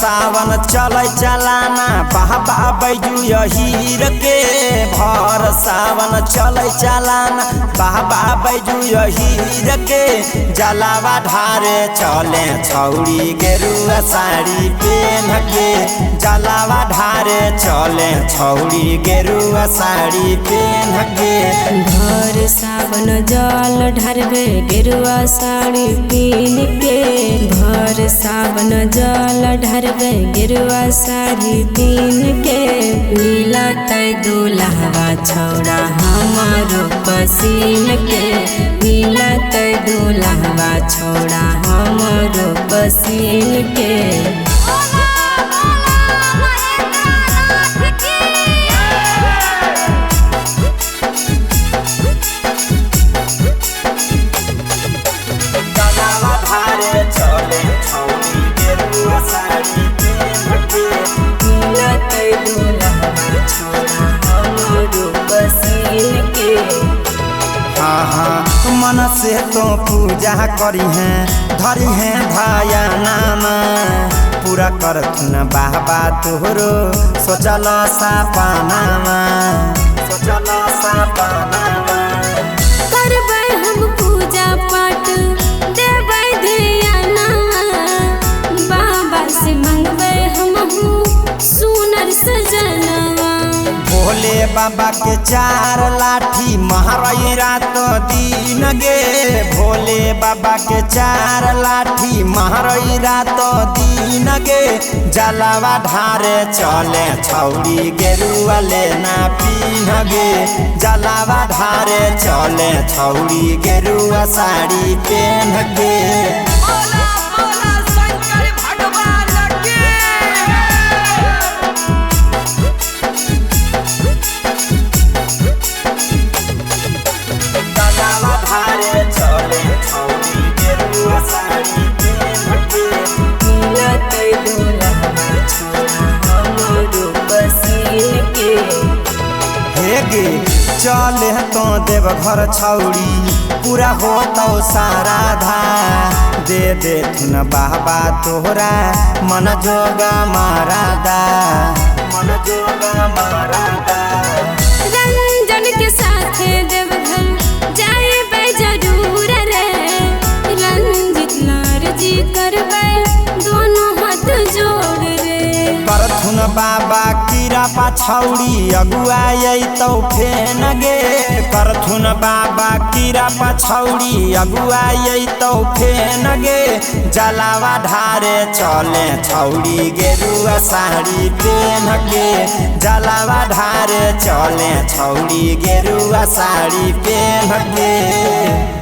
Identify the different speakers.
Speaker 1: सावन चलै चलाना बाबा बैजू हीर के भर सावन चलै चलाना बाबा बैजू हीर के जलावा ढारे चले छौड़ी गेरुआ साड़ी पेन के जलावा ढारे चले छौड़ी गेरुआ साड़ी पेन के
Speaker 2: भर सावन जल ढारबे गेरुआ साड़ी पीन के भर सावन जल ढारबे गेरुआ साड़ी पीन के मिलतै दुल्हवा छौड़ा हमारो पसीन के मिलतै दुल्हवा छौड़ा हमारो पसीन के।
Speaker 1: मन से तो पूजा करी है धरी है भाया नामा पूरा करथुन बाबा तोहरो सोचल सपनामा
Speaker 2: करबै हम पूजा पाठ देबै ध्यानमा बाबा से मंगबै हमहू सुनर सजनवा
Speaker 1: भोले बाबा के चार लाठी महरई रात दिन गे भोले बाबा के चार लाठी महरई रात दिन गे जलावा ढारे चले छौड़ी गेरुआ लेना पीन गे जलावा ढारे चले छौड़ी गेरुआ साड़ी पेन गे। चले तो देव घर छौड़ी पूरा हो तो सारा धा दे दे थुन बाबा तोहरा मन जोगा मारादा मन जोगा मारादा
Speaker 2: रंजन के साथ देवघर जाए जरूर रे रंजित नारजी करबै दोनों हाथ जोड़ रे
Speaker 1: करथुन बाबा कीरा पाछौड़ी अगुआई तो फेन गे करथुन बाबा कीरा पाछौड़ी अगुआई तो फेन गे जलावा ढारे चले छौड़ी गेरुआ साड़ी पेन गे जलावा ढारे चले छौड़ी गेरुआ साड़ी पेन गे।